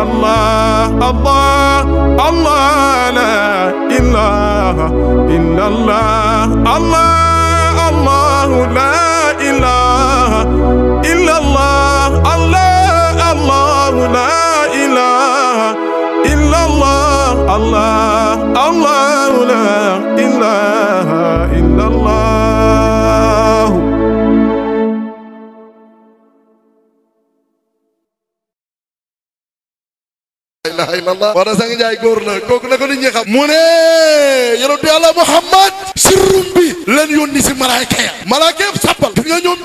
الله الله الله لا إله إلا الله الله الله لا إله إلا الله الله الله لا إله إلا الله الله الله لا إله إلا الله. La ilaha illallah wara sang jaay góor la kooku na ko nit ñi xam mu ne yonentu Yàlla Muhammad sirrum bi leen yónni si malaaka ya malaaka yëpp sàppal gis nga ñoom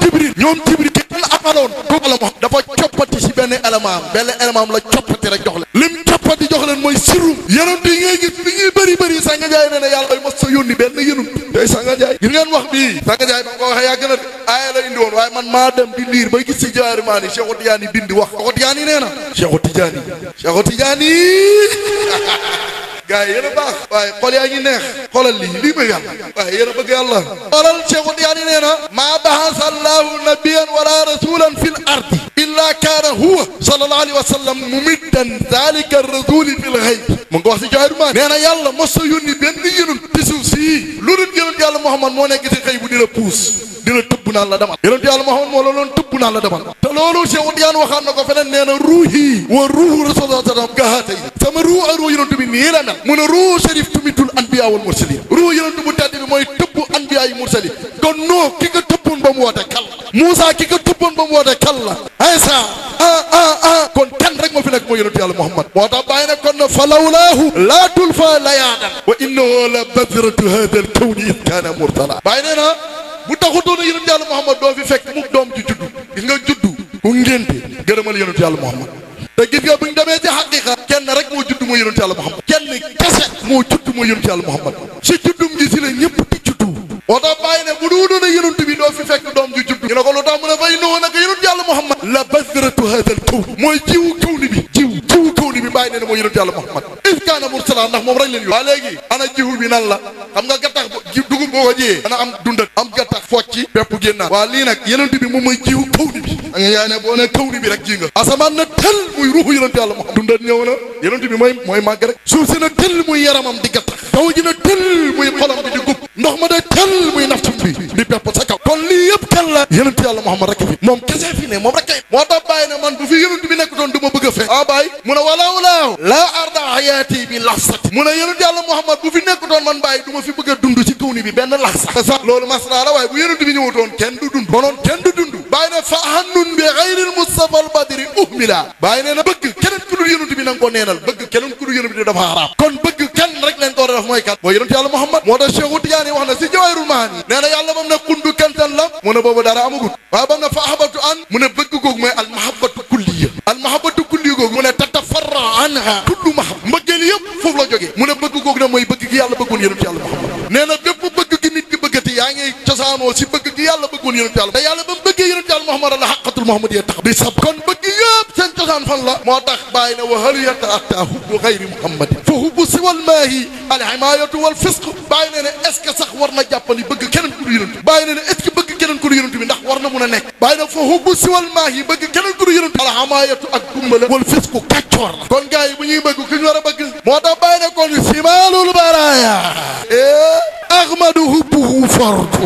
Jibril kenn amaloon kooku la Muhammad dafa coppati si benn élément la coppati rek jox leen lim coppati jox leen mooy sirrum yonentu yi ngay gis li ñuy bëri sang jaay nee na yàlla mos sa yónni benn yonent tey sang jaay gis ngeen wax bii sang jaay ba ko waxee yàgg na aaya la indi woon waaye man maa dem di liir bay gis si jaari maa ni Cheikh Tidiane bind wax Cheikh Tidiane nee na Cheikh Tidiane gaay yéen a baax waaye xol yaa ngi neex xolal lii may yàlla waaye yéen a bëgg yàlla xolal Cheikh Tidiane nee na maa bahasa allahu nabiyan wala rasulan fil ardi illa kaana huwa sallallahu alayhi wa sallam mumiddan dhalika rasuli fil ghayb mu ngi wax si jaay maa nee na yàlla mos a yónni benn yonent ci suuf si lu dul yonent yàlla Muhammad moo nekk si xëy bu dina puus dina tëbb naan la demal yonent yàlla Muhammad moo la doon tëbb naan la demal te loolu Cheikh Tidiane waxaan na ko feneen nee na ruuhi wa ruuhu rasulullah sallam gahaatay sama ruu ak ruu yonent bi nii la mel mu ne ruu sharif tumitul anbiya wal mursalin ruu yonent bu tedd bi mooy tëbb anbiya yi mursalin kon noo ki nga tëbboon ba mu woote kal Moussa ki nga tëbboon ba mu woote kal la Isa kon kenn rek moo fi nekk mooy yonent yàlla Muhammad moo tax bàyyi ne kon na fa lawlaahu laa tulfa layaadan wa innahu la badratu hada al kawni id kaana mursala bàyyi nee na bu taxutoon yonent yàlla Muhammad doo fi fekk mukk doom ji juddu gis nga juddu ku ngénte gërëmal yonent yàlla Muhammad te gis nga buñ demee ci xaqiqa kenn rek moo judd mooy yonent yàlla Muhammad kenn kese moo judd mooy yonent yàlla Muhammad si juddum gi si la ñëpp di juddu moo tax bàyyi ne bu duudoon a yonent bi doo fi fekk doom ji juddu ñu ne ko lu tax mu ne fay noo nag yonent yàlla Muhammad la badratu hadal kawn mooy jiwu kawni bi jiwu kawni bi bàyyi ne mooy yonent yàlla Muhammad is kaana mursala ndax moom rek leen waa léegi ana jiwu bi nan la xam nga gattax dugub boo ko jiyee dana am dundat am gattax focci pepp génnaat waa lii nag yonent bi moom mooy jiwu kawni bi da nga yaay ne boo ne kawni bi rek ji nga asamaan na tel muy ruuxu yonent yàlla Muhammad dundat ñëw na yonent bi mooy màgg rek suuf si na tel muy yaramam di gattax taw ji na tel muy xolam bi di gub ndox ma da tel muy naftum bi di pepp sa kaw kon lii yëpp kan la yonent yàlla Muhammad rek fi moom kese fi ne moom rek kay moo tax bàyyi ne man bu fi yonent bi nekk doon du ma bëgg a fekk bàyyi mu ne walaaw laa arda hayaati bi laxsati mu ne yonent yàlla Muhammad bu fi nekk doon man bàyyi du ma fi bëgg a dund ci kaw ni bi benn laxsa sax loolu masla la waaye bu yonent bi ñëwutoon kenn du dund konoon kenn du dund bàyyi ne fa hannun bi ghayril mustafa al badri uhmila bàyyi ne na bëgg keneen ku dul yonent bi na nga ko neenal bëgg keneen ku dul yonent bi dafa xaraam kon bëgg kenn rek leen ko def mooy kat mooy yonent yàlla Muhammad moo tax Cheikh Tidiane wax na si Jawaahirul Maani nee na yàlla bam ne kundu kantan la mu ne boobu dara amagut waaye bam ne fa ahbabtu an mu ne bëgg googu mooy al mahabbatu kulliya googu mu ne tatafarra anha kullu mahab mbëggeel yëpp foofu la jógee mu ne bëgg googu ne mooy bëgg gi yàlla bëggoon yonent yàlla Muhammad nee na bépp bëgg gi nit ki bëggati yaa ngi cosaanoo si bëgg gi yàlla bëggoon yonent yàlla te yàlla ba mu bëggee yonent yàlla Muhammad la xaqatul Muhammad yee tax di sab kon bëgg yëpp seen cosaan fan la moo tax bàyyi ne wa hal yata'atta hubbu ghayri Muhammad fa hubbu siwal maahi al himayatu wal fisq bàyyi ne est-ce que sax war na jàppali bëgg keneen ku dul yonent bàyyi ne est-ce que bëgg keneen ku dul yonent bi ndax war na mun a nekk bàyyi ne fa hubbu siwal maahi bëgg keneen ku dul yonent al himayatu ak gumbala wal fisq kàccoor la kon gars yi bu ñuy bëgg ku ñu war a bëgg moo tax bàyyi ne kon simalul baraya ahmadu hubbuhu fardu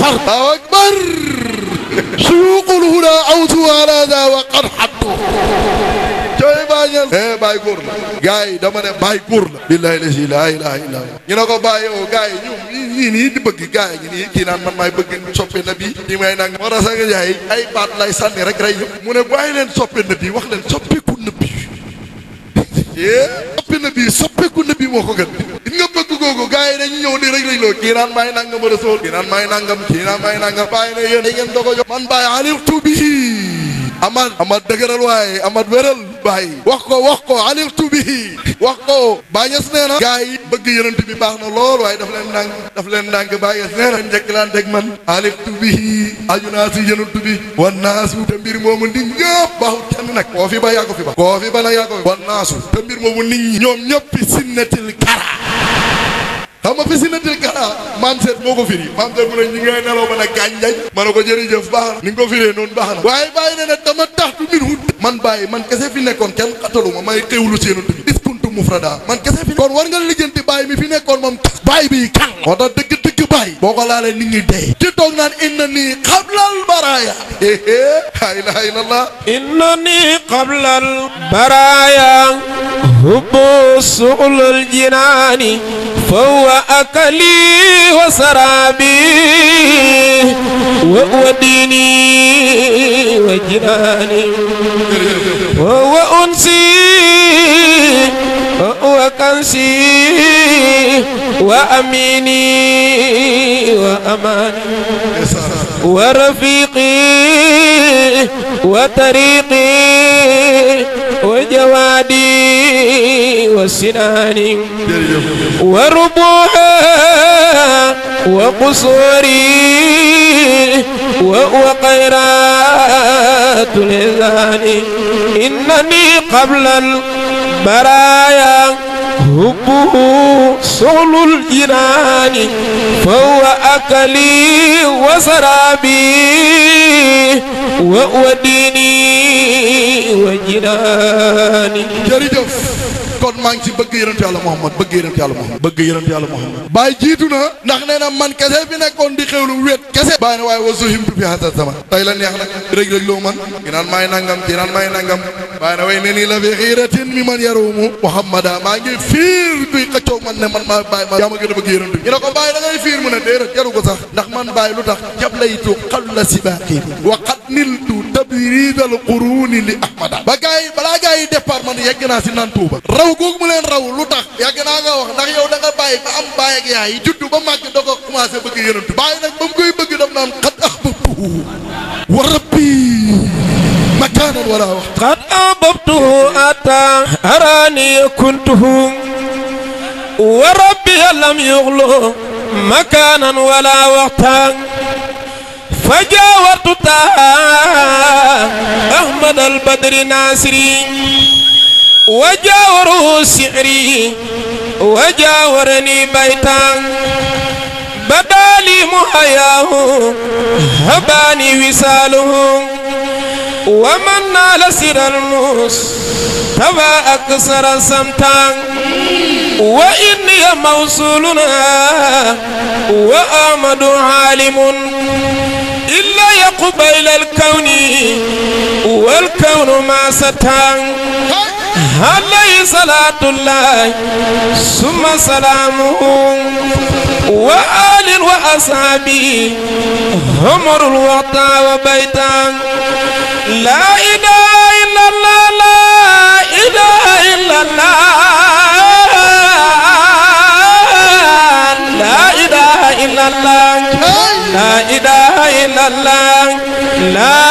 Allahu akbar suyuqul huda awsu ala da wa qad haddu coy bañal bàyyi góor la gars yi dama ne bàyyi góor la billahi la ilaha illa ñu ne ko bàyyi yow gars yi ñii nii di bëgg gars yi nii kii naan man maay bëgg soppe nabi ñi may nang moo tax sa nga jaay ay baat lay sànni rek rey yëpp mu ne bàyyi leen soppe nabi wax leen soppeeku nabi soppe nabi soppeeku nabi moo ko gën nga bëgg googu gars yi dañu ñëw di rek rek loo kii naan maay nangam a rasool kii naan maay nangam bàyyi ne yéen da ngeen doog a jox man bàyyi aliftu bihi amad dëgëral waaye amad wéral bàyyi wax ko aliftu bihi wax ko bàyyi nee na gars yi bëgg yonent bi baax na lool waaye daf leen ndànk bàyyi nee na njëkk laan teg man aliftu bihi aju naa si yonent bi wan naasu te mbir moomu nit ñëpp baaxut kenn nag koo fi ba yaa ko fi ba koo fi ba nag yaa ko fi wan naasu te mbir moomu nit ñi ñoom ñëpp sinnatil kara xam nga fi si natil kara maam seet moo ko firi maam seet mu ne ñi ngay nelaw ma ne gaañ njañ ma ne ko jërëjëf baax na ni nga ko firee noonu baax na waaye bàyyi ne ne dama taxtu min hut man bàyyi man kese fi nekkoon kenn xataluma may xéwlu seenantu bi iskuntu mufrada man kese fi kon war nga lijjanti bàyyi mi fi nekkoon moom bàyyi bi kan moo tax dëgg bàyyi boo ko laalee nit ñi dee ci toog naan inna nii qablal baraya la ilaha illallah inna nii qablal baraya hubbu su'lul jinaani فهو أكلي وسرابي وديني وجناني وهو أنسي وهو كنسي وأميني وأماني ورفيقي وطريقي وجوادي وسناني وربوها وقصوري وقيرات الإذان إنني قبل البرايا حبه صول الجنان فهو أكلي وسرابي وديني وجناني kon maa ngi ci bëgg yonent Yàlla Muhammad bëgg yonent Yàlla Muhammad bëgg yonent Yàlla Muhammad baay jiitu na ndax nee na man kese fi nekkoon di xewlu wéet kese bàyyi na waaye wa zuhimtu fi hada zaman tey la neex nag rëg loo man ki naan maay nangam ki naan maay nangam bàyyi na way ne nii la fi xiiratin mi man yarumu Muhammada maa ngi fiir kuy xëccoo man ne man maa bàyyi ma yaa ma gën a bëgg yonent bi ñu ne ko bàyyi da ngay fiir mu ne déedéet jaru ko sax ndax man bàyyi lu tax jablaytu xalla sibaaqi wa qad niltu tabridal quruni li ahmada ba gars yi balaa gars yi départ man yegg naa si naan Tuuba raw googu mu leen raw lu tax yàgg naa nga wax ndax yow da nga bàyyi ba am bàyyi ak yaay juddu ba màgg da ko commencé bëgg yonent bàyyi nag ba mu koy bëgg daf naan qad ahbabtuhu wa rabbi makaanan wala wax qad ahbabtuhu ata arani kuntuhu wa rabbi lam yughlu makaanan wala waqtan فجاورت أحمد البدر ناصري وجاوره سعري وجاورني بيتا بدالي محياه هباني وصاله ومن نال سر المصطفى أكثر سمتا وإني موصولنا وأحمد عالم إلا يقبل الكون والكون ما ستان عليه صلاة الله ثم سلامه وآل وأصحابه همر الوقت وبيتا لا إله إلا الله لا إله إلا الله لا إله إلا الله لا إله إلا الله لا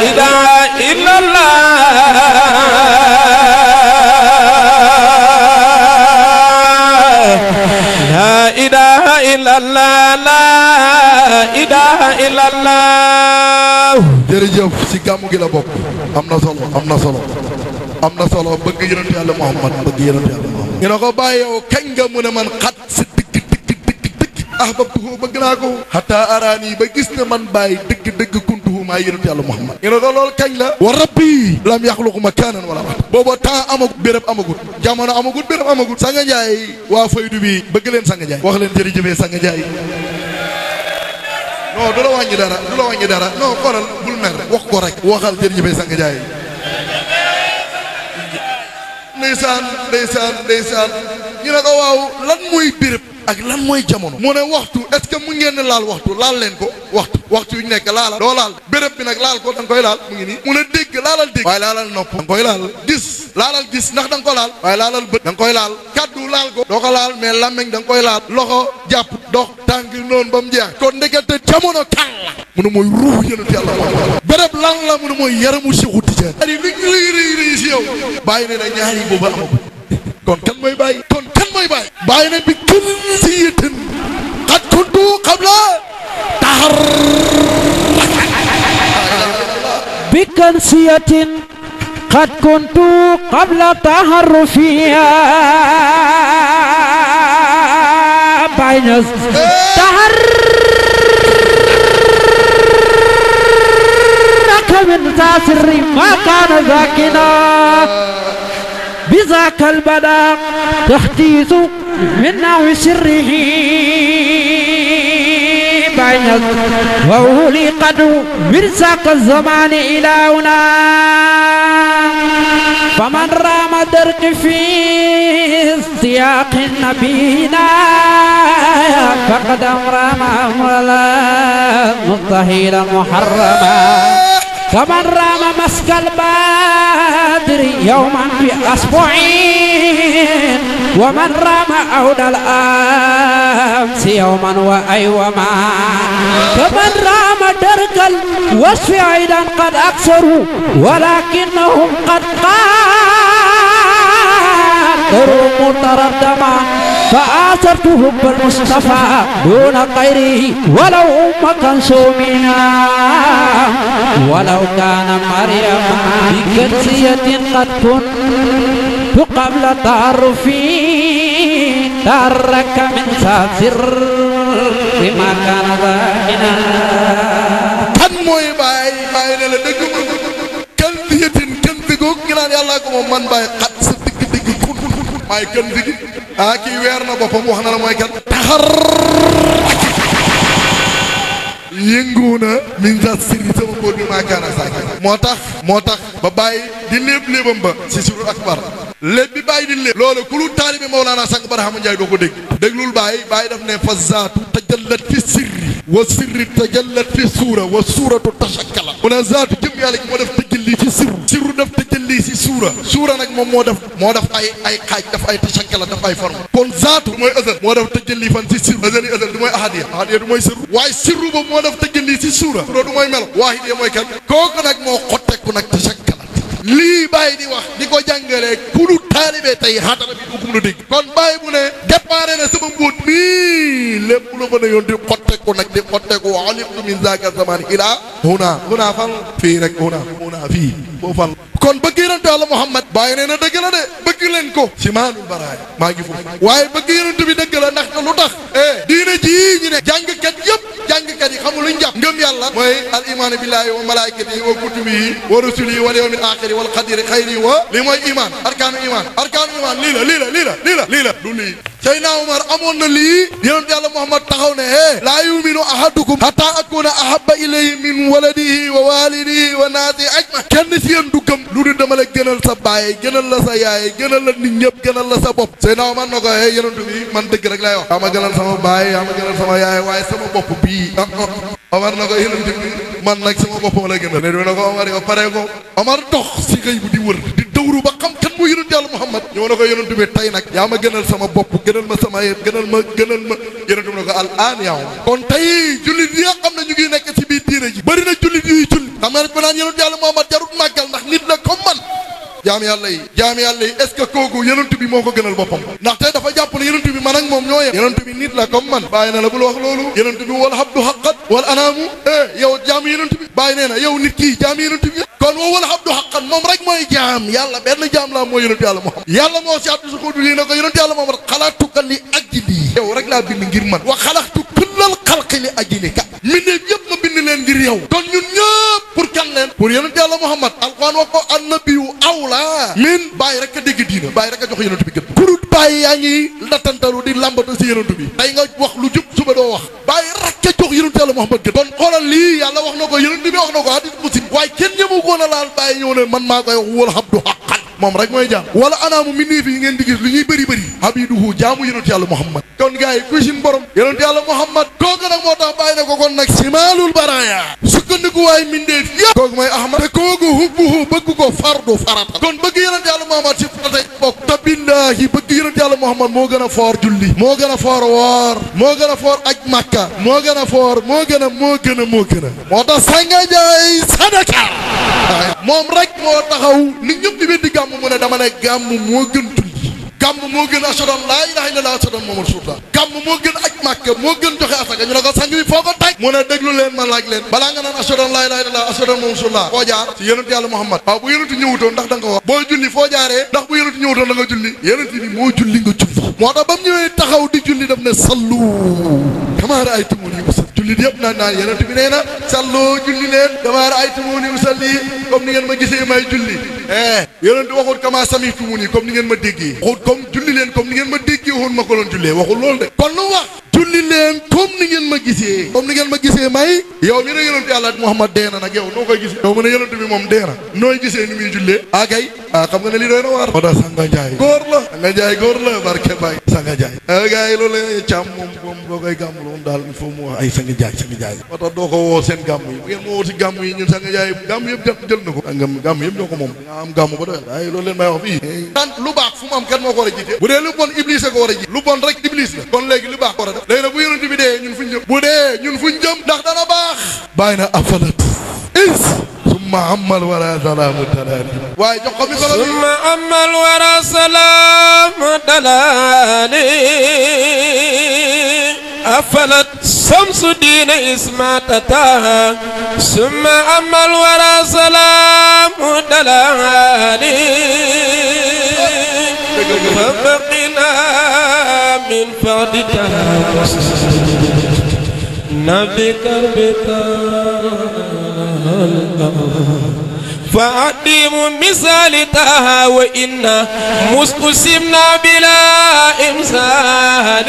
إله إلا الله لا إله إلا الله لا إله إلا الله jërëjëf si gàmmu gi la bokk am na solo am na solo am na solo bëgg yonent Yàlla Muhammad bëgg yonent Yàlla Muhammad ñu ne ko bàyyi yow kañ nga mu ne man xat si dëgg ahbabtuhu bëgg naa ko hatta araani ba gis ne man bàyyi dëgg kuntuhu maa yonent Yàlla Muhammad ñu ne ko loolu kañ la wa rabbi lam yaxluqu makaanan wala wax booba temps amagut béréb amagut jamono amagut béréb amagut Sanga Njaay waa faydu bi bëgg leen Sanga Njaay wax leen jërëjëfee Sanga Njaay non du la wàññi dara du la wàññi dara non xoolal bul mer wax ko rek waxal jërëjëfee Sanga Njaay ndeysaan ñu ne ko waaw lan mooy béréb ak lan mooy jamono mu ne waxtu est-ce que mu ngeen laal waxtu laal leen ko waxtu yu ñu nekk laala doo laal béréb bi nag laal ko da nga koy laal mu ngi nii mu ne dégg laalal dégg waaye laalal nopp da nga koy laal gis laalal gis ndax da nga ko laal waaye laalal bët da nga koy laal kaddu laal ko doo ko laal mais làmmeñ da nga koy laal loxo jàpp dox tànk noonu ba mu jeex kon ndekete jamono kan la mu ne mooy ruux yonent Yàlla béréb lan la mu ne mooy yaramu Seexu Tijaan ari li rëy si yow bàyyi ne na ñaari boobu amagu kon kan mooy bàyyi bàyyi na bi kanziyatin qad kuntu qabla tahar bi kanziyatin قد كنت قبل تعرفها بين تحرك من ذا سر ما كان ذاكنا بذاك البلاغ تحديث من نوع سره بين وولي قد من ذاك الزمان إلى هنا فمن رام درك في سياق نبينا فقد رام أمرا مستحيلا محرما فمن رام مسك البادر يوما بأسبوعين ومن رام عود الأمس يوما وأيوما فمن رام درك الوصف أيضا قد أكثروا ولكنهم قد قادروا متردما فآثرت حب المصطفى دون غيره ولو أم كلثومنا ولو كان مريم بكنسية قد كنت قبل تعرفي ترك من سر ما كان ظاهرا kan mooy baay baay ne la dëgg kansiyatin kansi googu ñu naan yàllaa ko moom man baay xat sa digg maay kan digi kii weer na boppam wax na la mooy kan taxar yëngu na min sa sirri sama mbóot bi maakaana saaki moo tax ba bàyyi di léeb-léebam ba si surul akbar léeb bi bàyyi di léeb loolu ku lu taalibi Mawlana Sang Barhama Njaay doo ko dégg déglul bàyyi daf ne fa zaatu tajallat fi sirri wa sirri tajallat fi suura wa suuratu tashakkala mu ne zaatu jëm yàlla gi moo def tajalli fi sirru def tajalli si suura nag moom moo def ay xaaj daf ay tashakkala daf ay forme kon zaatu du mooy ësal moo def tajalli fan si sirru ësal yi ësal du mooy ahadiya du mooy sirru waaye sirru boobu moo def tajalli si suura du mooy melo waahidiya mooy kan kooku nag moo xotteeku nag tashakkala lii bàyyi di wax di ko jàngalee ku lu taalibe tey xaatara bi du lu dégg kon bàyyi bu ne déparé na sama mbóot mii lépp lu mën a yoon di xotteeku nag di xotteeku wa alimtu min zaaka zaman ila huna fan fii rek huna fii boo fan kon bëgg yonent Yàlla Muhammad bàyyi nee na dëgg la de bëgg leen ko si maanul baraay maa ngi foofu waaye bëgg yonent bi dëgg la ndax lu tax diine jii ñu ne jàngkat yi xamul luñ jàpp ngëm yàlla mooy al imaanu billahi wa malaikatihi wa kutubihi wa rusulihi wal yawmil axiri wal qadri xayri wa li mooy iman arkaanu iman lii la du lii Seydina Umar amoon na lii yonent Yàlla Muhammad taxaw ne laa yuminu ahadukum hatta akuna ahabba ilayhi min waladihi wa walidihi wa naasi ajma kenn si yéen du gëm lu dul dama la gënal sa baay gënal la sa yaay gënal la nit ñëpp gënal la sa bopp Seydina Umar na ko yonent bi man dëgg rek lay wax yaa ma gënal sama baay yaa ma gënal sama yaay waaye sama bopp bii Omar na ko yonent bi man nag sama bopp ma la gënal ne na ko Omar yow pare ko Omar dox si xëy bu di wër di dawru ba xam kan moo yonent Yàlla Muhammad ñëw na ko yonent bi tey nag yaa ma gënal sama bopp gënal ma sama yëpp gënal ma yonent bi na ko al aan yaaw kon tey jullit yi nga xam ne ñu ngi nekk ci biir diine ji bëri na jullit yuy julli xam nga ba naan yonent Yàlla Muhammad jarut màggal ndax nit la comme man jaam yàlla yi est-ce que kooku yonent bi moo ko gënal boppam ndaxte dafa jàpp ne yonent bi man ak moom ñoo yem yonent bi nit la comme man bàyyi na la bul wax loolu yonent bi wal habdu haqqan wal anaamu yow jaam yonent bi bàyyi nee na yow nit kii jaam yonent bi kon wal habdu haqqan moom rek mooy jaam yàlla benn jaam la mooy yonent Yàlla Muhammad yàlla moo si àddu su ko duli na ko yonent Yàlla Muhammad xalaatuka li ajli yow rek laa bind ngir man wa xalaxtu kullal xalqi li ajlika mbindeef yëpp ma bind leen ngir yow kon ñun ñëpp pour kan leen pour yonent Yàlla Muhammad alquran wax ko annabiyu awla min bàyyi rek a dégg diina bàyyi rek a jox yonent bi gën kurut bàyyi yaa ngi latantalu di lambatu si yonent bi tey nga wax lu jub suba doo wax bàyyi rek a jox yonent Yàlla Muhammad gën kon xoolal lii yàlla wax na ko yonent bi wax na ko hadis muslim waaye kenn ñëmu ko na laal bàyyi ñëw ne man maa koy wax wal habdu haqqan moom rek mooy jaam wala anaamu mindeef yi ngeen di gis lu ñuy bëri habiduhu jaamu yonent Yàlla Muhammad kon gars yi kuy sin borom yonent Yàlla Muhammad kooku nag moo tax bàyyi na ko kon nag simaalul baraya sukkandiku waay mindeef yëpp kooku mooy Ahmad te kooku hubbuhu bëgg ko fardu farata kon bëgg yonent Yàlla Muhammad si faratay bokk te billaahi bëgg yonent Yàlla Muhammad moo gën a foor julli moo gën a foor woor moo gën a foor aj Makka moo gën a foor moo gën a moo tax sanga jaay sadaka moom rek moo taxaw nit ñëpp di weddi gàmm mu ne dama ne gàmm moo gën julli gàmm moo gën ashhadu an laa ilaaha illallaah ashhadu anna muhammadan rasulullah gàmm moo gën aj Màkka moo gën joxe asaka ñu ne ko sang bi foo ko teg mu ne déglu leen ma laaj leen balaa nga naan ashhadu an laa ilaaha illallaah ashhadu anna muhammadan rasulullah foo jaar ci yonent yàlla Muhammad waaw bu yonent ñëwutoon ndax da nga ko wax boo julli foo jaaree ndax bu yonent ñëwutoon da nga julli yonent bi moo julli nga julli moo tax ba mu ñëwee taxaw di julli daf ne sallu kamaa ra'aytumuunii usalli julli yëpp naan yonent bi nee na salloo julli leen kamaa ra'aytumuunii usalli comme ni ngeen ma gisee may julli yonent waxut kamaa sami'tumuunii comme ni ngeen ma déggee waxut comme julli leen comme ni ngeen ma déggee woon ma ko doon jullee waxul loolu de kon lu wax julli leen comme ni ngeen ma gisee comme ni ngeen ma gisee may yow mi ne yonent yàlla Muhammad dee na nag yow noo koy gisee yow mu ne yonent bi moom dee na nooy gisee ni muy jullee kay xam nga ne lii doy na waar moo tax Sanga Njaay góor la Sanga Njaay góor la barke Baay Sanga Njaay gars yi loolu la càmm moom boo koy gàmm moom daal il faut mu wax ay Sanga Njaay moo tax doo ko woo seen gàmm yi bu ngeen moo woo si gàmm yi ñun Sanga Njaay gàmm yëpp jël na ko gàmm yëpp ñoo ko moom nga am gàmm ba doy ay loolu leen may wax fii tan lu baax fu mu am kan moo ko war a jiite bu dee lu bon Iblis a ko war a jiite lu bon rek Iblis la kon léegi lu baax ko war a def léegi nag bu yonent bi dee ñun fuñ jëm bu dee ñun fuñ jëm ndax dana baax bàyyi na afalat is summa amal wara salaamu dalaali waaye jox ko mi solo summa amal wara salaamu dalaali afalat samsu diina ismatata summa amal wara salaamu dalaali fabaqina min fadika nabi karbika فأديم مثالتها وإن مسقسمنا بلا إمثال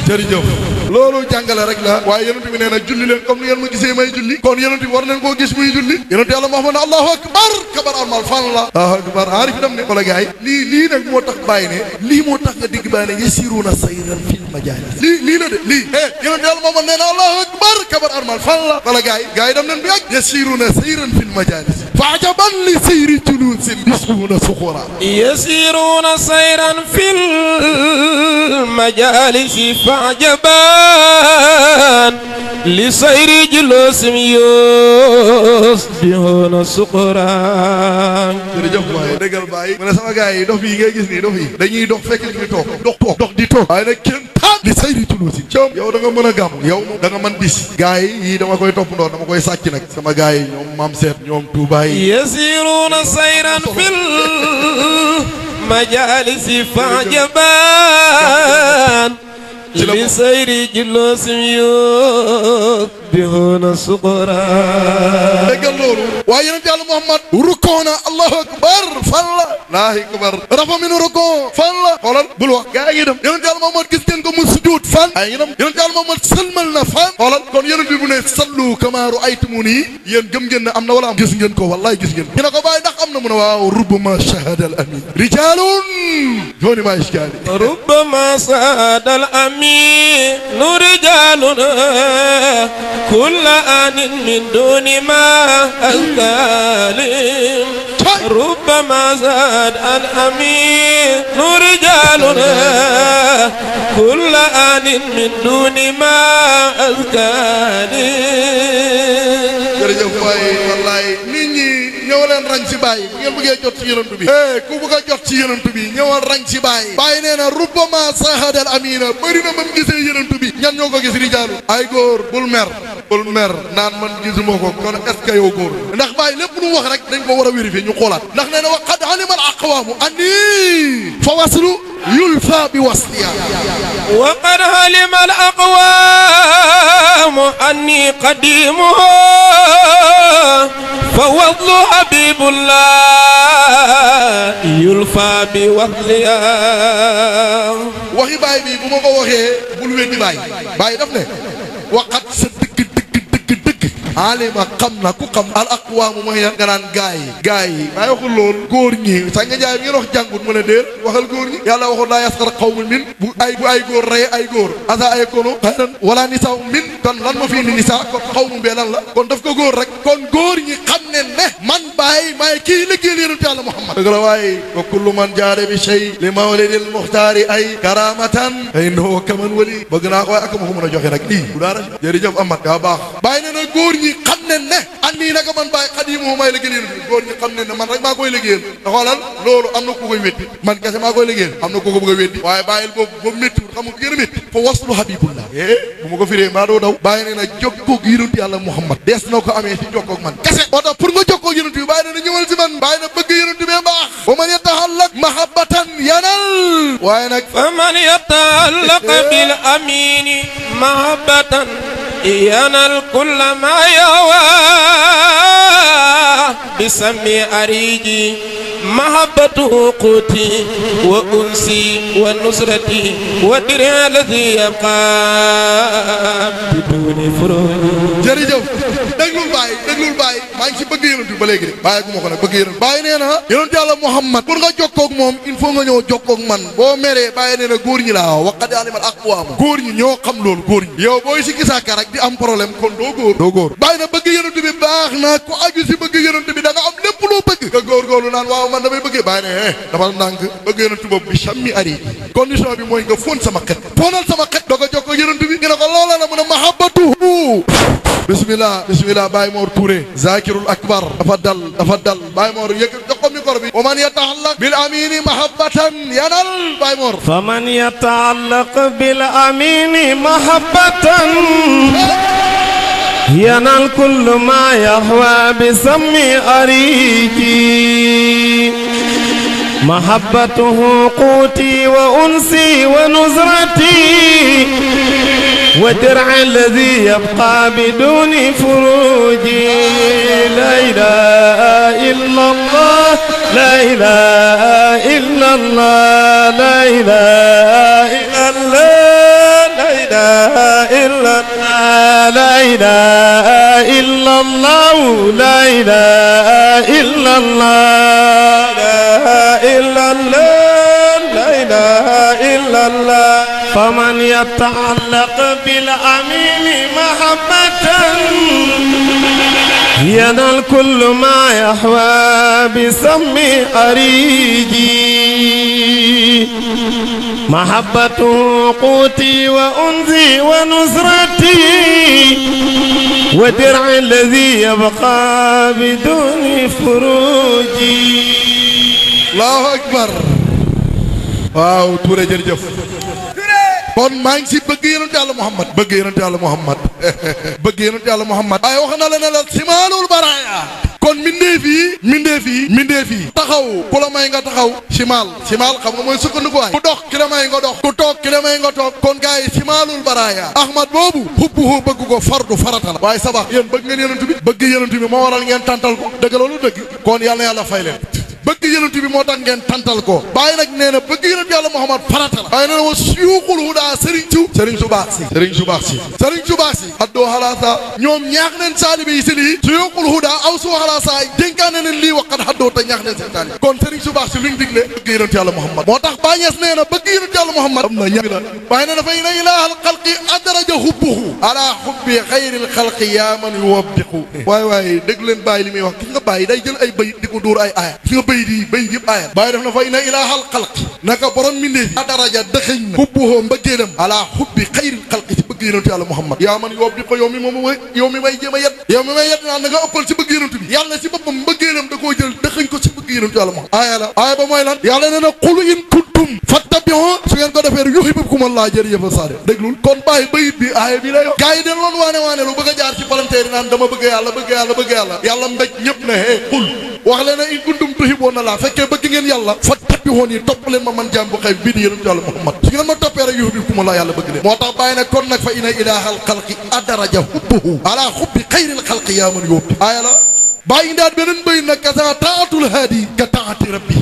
jërëjëf loolu jàngale rek la waaye yonent bi nee na julli leen comme ni ngeen ma gisee may julli kon yonent bi war nañ koo gis muy julli yonent yàlla Muhammad ne allahu akbar kabar almal fan la allahu akbar aarif dam ne wala gars yi lii nag moo tax bàyyi ne lii moo tax nga digg bàyyi ne yasiruuna sayran fil majaalis lii la de lii yonent yàlla Muhammad nee na allahu akbar kabar almal fan la wala gars yi dam nañ bi yàgg yasiruuna sayran fil majaalis fa ajaban li sayri juluusin yasbuuna suxura yasiruuna sayran fil majaalis fa ajaban li sayri juluusin yusbihuuna suxura jërëjëf waaye déggal bàyyi mu ne sama gars yi dox yi ngay gis nii dox yi dañuy dox fekk ñu toog dox di toog waaye nag kenn taan li sayri juluusin coom yow da nga mën a gàmm yow da nga mën bis gars yi dama koy topp ndoor dama koy sàcc nag sama gars yi ñoom maam seet ñoom Tuubaa yi yasiruuna sayran fil majaalisi fa'jaban li sayri juluusin yusbihuuna suxura déggal loolu waaye yonent yàlla Muhammad rukkoona allahu akbar fan la laahi akbar rafa minu rukkoo fan la xoolal bul wax gaa ngi dem yonent yàlla Muhammad gis ngeen ko mu sujud fan ay ngi dem yonent yàlla Muhammad sëlmal na fan xoolal kon yonent bi bu ne sallu kamaa ra'aytumuuni yéen gëm ngeen ne am na wala am gis ngeen ko wallahi gis ngeen ñu ne ko bàyyi ndax am na mu ne waaw rubbama shahada al amin rijaalun jooni maa iskaali rubbama shahada al amin rijaalun kulla anin min duni ma alkalim ربما زاد الأمين رجالنا كل آن من دون ما أذكاني jërëjëf waay wallaay nit ñi ñëw leen rang si bàyyi bu ngeen bëggee jot ci yonent bi ku bëgg a jot ci yonent bi ñëwal rang si bàyyi bàyyi nee na rubbama sahadal amina bëri na ba mu gisee yonent bi ñan ñoo ko gis rijaalu ay góor bul mer naan man gisuma ko kon est-ce que yow góor ndax bàyyi lépp lu mu wax rek dañ ko war a vérifier ñu xoolaat ndax nee na wa qad alima al aqwaamu anni fa waslu yulfa bi wasliya wa qad alima al aqwaamu anni qadimuhu fa wadlu habibullah yulfa bi wasliya waxi baay bi bu ma ko waxee bul weddi baay daf ne waqat sa dëgg alima xam na ku xam al aqwaamu mooy nga naan gaay yi maa waxul loolu góor ñi sax nga jaay bi ngeen wax jàngut mu ne déet waxal góor ñi yàlla waxoon laa yasxar qawmun min bu ay góor rey ay góor asa ay kono xayran wala nisaa min kon lan ma fi indi nisaa kon qawmun bee lan la kon daf ko góor rek kon góor ñi xam ne man bàyyi maay kii liggéeyal yonent yàlla Muhammad dëgg la waaye wa kullu man jaare bi shay li mawlidil muxtaari ay karamatan ay noo kaman wali bëgg naa ko waaye ak ma ko mën a joxe nag lii bu daara jërëjëf Amad yaa baax bàyyi ne na góor ñi xam ne ne ne andi naka man bàyyi xadimu may liggéeyal yonent bi góor ñi xam ne ne man rek maa koy liggéeyal da xoolal loolu am na ku koy weddi man kese maa koy liggéeyal am na ku ko bëgg a weddi waaye bàyyil boobu ba méttiwul xam nga gën a métti fa waslu habibullah bu ma ko firee maa doo daw bàyyi ne na jokkoog yonent yàlla Muhammad des na ko amee si jokkoog man kese moo tax pour nga jokkoog yonent bi bàyyi ne na ñëwal si man bàyyi na bëgg yonent bi baax wa man yatahallaq mahabbatan yanal waaye nag fa man yatahallaq bil amini mahabbatan yanal kulla ma yawa bisami ariji mahabbatu quti wa unsi wa nusrati wa diri alladhi yabqa biduni furuj. jërëjëf déglul bàyyi maa ngi ci bëgg yonent bi ba léegi de bàyyi gu ma ko nag bëgg yonent bàyyi nee na yonent yàlla Muhammad pour nga jokkoog moom il faut nga ñëw jokkoog man boo meree bàyyi nee na góor ñi laa waqad alimal aqwaam góor ñi ñoo xam loolu góor ñi yow booy si gisaaka rek di am problème kon doo góor bàyyi na bëgg yonent bi baax na ku aju si bëgg yonent bi da nga am lépp loo bëgg nga góorgóorlu naan waaw man damay bëggee bàyyi ne dafa ndànk bëgg yonent boobu bi chammi ari condition bi mooy nga fóon sama xet fóonal sama xet doo ko jokkoog yonent bi nga ne ko loola la mu ne mahabbatuhu bismillah Baye Mor Touré Zakirul Akbar dafa dal Baye Mor yëg jox ko micro bi wa man yata'allaq bil amini mahabbatan yanal Baye Mor fa man yata'allaq bil amini mahabbatan yanal kullu ma yahwa bi sammi ariki mahabbatuhu quti wa unsi wa nuzrati والدرع الذي يبقى بدون فروج لا إله إلا الله لا إله إلا الله لا إله إلا الله لا إله إلا الله لا إله إلا الله لا إله إلا الله لا إله إلا الله فمن يتعلق بالأمين محبة ينال كل ما يحوى بسم أريجي محبته قوتي وأنزي ونصرتي ودرع الذي يبقى بدون فروجي الله أكبر waaw Touré jërëjëf kon maa ngi si bëgg yonent Yàlla Muhammad bëgg yonent Yàlla Muhammad bëgg yonent Yàlla Muhammad waaye wax na la ne la simaalul baraaya kon mindeef yi taxaw ku la may nga taxaw simaal xam nga mooy sukkandikuwaay ku dox ki la may nga dox ku toog ki la may nga toog kon gars yi simaalul baraaya Ahmad boobu xubbuhu bëgg ko fardu farata la waaye sabax yéen bëgg ngeen yonent bi bëgg yonent bi moo waral ngeen tàntal ko dëgg loolu dëgg kon yàlla fay leen bëgg yonent bi moo tax ngeen tantal ko bàyyi nag nee na bëgg yonent Yàlla Muhammad farata la waaye nee na wa suyuuxul hudaa sëriñ su baax si addoo xalaasa ñoom ñaax neen saalibe yi si lii suyuuxul hudaa aw su xalaasa dénkaane leen lii waqat haddoo te ñaax neen seen taalibe kon sëriñ su baax si luñ digle bëgg yonent Yàlla Muhammad moo tax bàñees nee na bëgg yonent Yàlla Muhammad am na ñabi la waaye nee na fa inna ilaahal xalqi adraja hubbuhu ala hubbi xayril xalqi yaa man yuwabbiqu waaye dégg leen bàyyi li muy wax gis nga bàyyi day jël ay bayit di ko dóor ay aaya bay yëpp aayat bàyyi def na fa inna ilaahal xalqi naka borom mindee fi daraja dëxëñ na xubbuhoo mbëggeelam ala xubbi xayril xalqi ci bëgg yonent Yàlla Muhammad yaa man yóbbu di ko yow mi may jéem a yet may yet naan na nga ëppal ci bëgg yonent bi yàlla ci boppam mbëggeelam da koo jël dëxëñ ko ci bëgg yonent Yàlla Muhammad aaya ba mooy lan yàlla nee na qul in kuntum fattabi'u su ngeen ko defee yuhibbukumullah jërëjëf Sadio déglul kon bàyyi bayit bi aaya bi la yo gars yi den loon waane lu bëgg a jaar ci palanteer naan dama bëgg yàlla mbéj ñëpp ne qul wax leen in kuntum tuhibbuuna Allah fekkee bëgg ngeen yàlla fattabi'uun yi topp leen ma man jaam bu xëy bii di yonent Yàlla Muhammad su ngeen ma toppee rek yuhbibkumullah yàlla bëgg leen moo tax bàyyi nag kon nag fa inna ilaahal xalqi adraja hubbuhu ala hubbi xayril xalqi yaa man yóbbi aaya la bàyyi ndaat beneen bëy nag kasa taatul haadi ka taati rabbi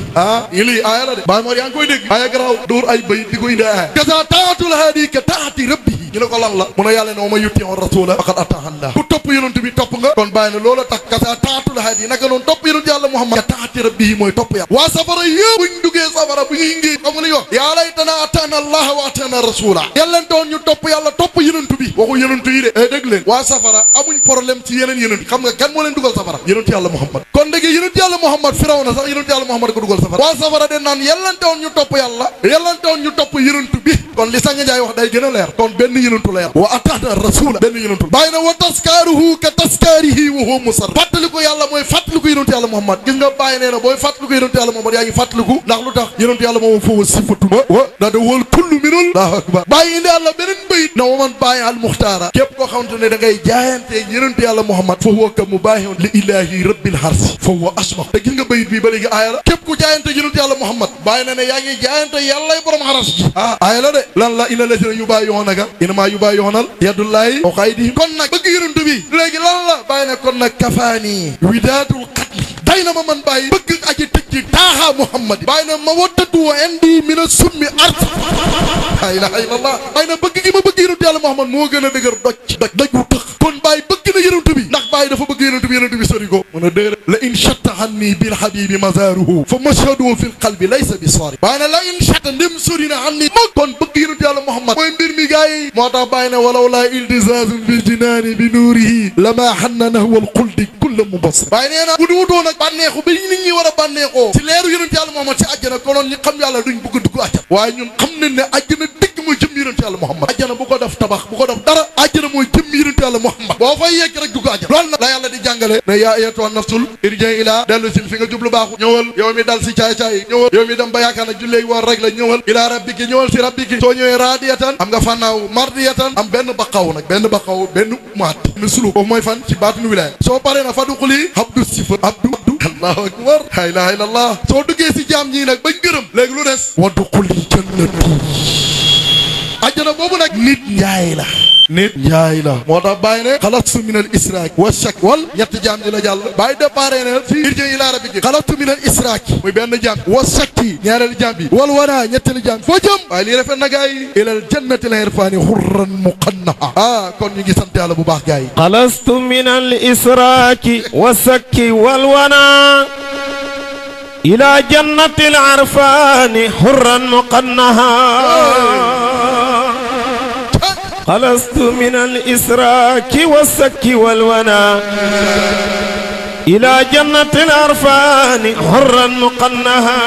lii aaya la de bàyyi moo yaa ngi koy dégg aaya garaaw dóor ay bëy di ko indi aaya kasa taatul haadi ka taati rabbi ñu ne ko lan la mu ne yàlla ne wa man yuti'ir rasula faqad ata'a Allah ku topp yonent bi topp nga kon bàyyi na loola tax kasa taatul haadi naka noonu topp yonent Yàlla Muhammad ka taati rabbi mooy topp yàlla waa safara yëpp buñ duggee safara bu ñuy ngéej xam nga li wax yaa laytana ata'na Allah wa ata'na rasula yàlleen toon ñu topp yàlla topp yonent bi waxu yonent yi de dégg leen waa safara amuñ problème ci yeneen yonent xam nga kan moo leen dugal safara yonent Yàlla Muhammad kon dégg yonent Yàlla Muhammad Firawna sax yonent Yàlla Muhammad ko dugal safara waa safara de naan yellante woon ñu topp yàlla yellante woon ñu topp yonent bi kon li Sang Njaay wax day gën a leer kon benn yonent la yar wa ataana rasula benn yonent bàyyi na wa taskaaruhu ka taskaarihi wa huwa musar fàttaliku yàlla mooy fàttaliku yonent yàlla Muhammad gis nga bàyyi nee na booy fàttaliku yonent yàlla Muhammad yaa ngi fàttaliku ndax lu tax yonent yàlla moom foofu sifatuma wa da da wal kullu minul Allahu akbar bàyyi indi yàlla beneen bayit na wa man bàyyi al muxtaara képp koo xamante ne da ngay jaayante yonent yàlla Muhammad fa huwa ka mubaahiun li ilahi rabbil harsi fa huwa asma te gis nga bayit bi ba léegi aaya la képp ku jaayante yonent yàlla Muhammad bàyyi na ne yaa ngi jaayante yàlla borom haras ji aaya la de lan la ila lazina yubaayi'uunaka innamaa yubaayi'uuna yadullaahi fawqa aydihim kon nag bëgg yonent bi léegi lan la bàyyi ne kon nag kafaani widaadul qatli day na ma man bàyyi bëgg aji tëj ci taaxa Muhammad bàyyi na ma waddatu indi mina summi art la ilaha illallah bàyyi na bëgg gi ma bëgg yonent yàlla Muhammad moo gën a dëgër doj wu tëx kon bàyyi bëgg na yonent bi ndax bàyyi dafa bëgg yonent bi sori ko mun a dëgër la in shatta anni bil habibi mazaaruhu fa mashhaduhu fil qalbi laysa bi sari bàyyi na la in shatta ndim sori na anni mag kon bëgg yonent yàlla Muhammad mooy mbir mi gars yi moo tax bàyyi na walaw laa iltizaazun bil jinaani bi nuurihi lama hanna nahwa al xuldi kulla mubassir bàyyi nee na bu du wutoon ak bànneexu bi nit ñi war a bànneexoo ci leeru yonent yàlla Muhammad ci àjjana konoon ñi xam yàlla duñ bëgg dugg àjjana waaye ñun xam nañ ne àjjana dëgg mooy jëm yonent yàlla Muhammad àjjana bu ko def tabax bu ko def dara àjjana mooy jëm yonent yàlla Muhammad boo fay yegg rek dugg àjjana loolu nag la yàlla di jàngale ne yaa ayyatuhan nafsul irji'i ilaa dellu si fi nga jublu baaxu ñëwal yow mi dal si caay-caay ñëwal yow mi dem ba yaakaar na julleey woor rek la ñëwal ilaa rabbiki ñëwal si rabbiki soo ñëwee raadiyatan am nga fannaaw mardiyatan am benn baqaw nag benn maat mi sulu foofu mooy fan ci baatunu wilaaya soo paree na faduxuli abdu sifa abdu allahu akbar la ilaha illallah soo duggee si jaam ñii nag bañ gërëm léegi lu des waduxuli jannati ajjana boobu nag nit njaay la moo tax bàyyi ne xalastu min al israak wa shak wal ñetti jaam ñi la jàll bàyyi déparé ne si irji ila rabbiki xalastu min al israak muy benn jaam wa shakki ñaareelu jaam bi wal wara ñetteelu jaam foo jëm waaye lii rafet na gaa yi ilal jannati la irfaani hurran muqannaha kon ñu ngi sant yàlla bu baax gaa yi xalastu min al israaki wa shakki wal wara ila jannati al arfaani hurran muqannaha خلصت من الإسراك والسك والونا إلى جنة الأرفان حرا مقنها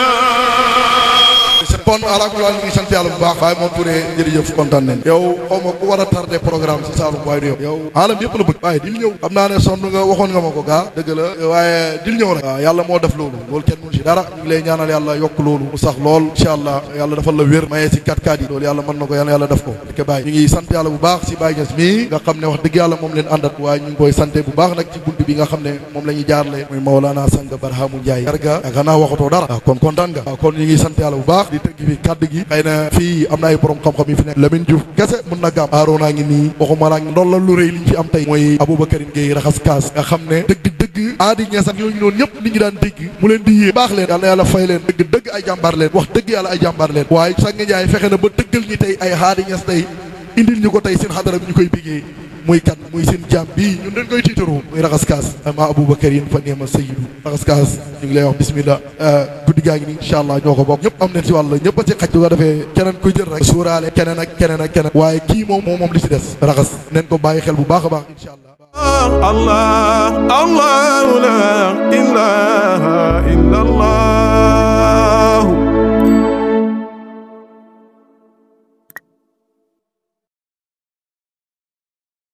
kon alhamdulilah ñu ngi sant yàlla bu baax waaye moom Touré jërëjëf kontaan nañ yow xaw ma ku war a tardé programme si Saloum waaye du yow alam yëpp la bëgg waaye dil ñëw xam naa ne sonn nga waxoon nga ma ko gaa dëgg la waaye dil ñëw rek waaw yàlla moo def loolu kenn mënu si dara ñu ngi lay ñaanal yàlla yokk loolu mu sax lool incha allah yàlla defal la wér mayee si 4-4 yi loolu yàlla mën na ko yàlla def ko dike bàyyi ñu ngi sant yàlla bu baax si Baye Niass mii nga xam ne wax dëgg yàlla moom leen àndat waaye ñu ngi koy santé bu baax nag ci bunt bi nga xam ne moom la ñuy jaarle muy Maolana Sang Barhamu Ndiaye garga yaakaar naa waxatoo dara waaw kon kontaan nga waaw kon ñu ngi sant yàlla bu baax di tëgg fi kàddu gi xëy na fii am na ay borom xam-xam yi fi nekk Lamine Diouf kese mën na gàmm Arona ngi nii waxuma laa ndool la lu rëy li ñu fi am tey mooy Aboubacarine Gueye raxas kaas nga xam ne dëgg aadi ñees ak ñooñu noonu ñëpp nit ñi daan dégg mu leen di yee baax leen yàlla yàlla fay leen dëgg ay jàmbaar leen wax dëgg yàlla ay jàmbaar leen waaye Sang Ndiaye fexe na ba dëggal ñi tey ay aadi ñees tey indil ñu ko tey seen xadara bi ñu koy bégee muy kat muy seen jàmm bii ñun dañ koy tiitaroo muy raxas kaas ama Aboubacarine fa neema Seydou raxas kaas ñu ngi lay wax bismillah guddi gaa ngi nii incha allah ñoo ko bokk ñëpp am nañ si wàll ñëpp a si xaj su ko defee keneen ku jël rek suuraale keneen ak keneen waaye kii moom li si des raxas nañ ko bàyyi xel bu baax a baax incha allah Allah Allah la ilaha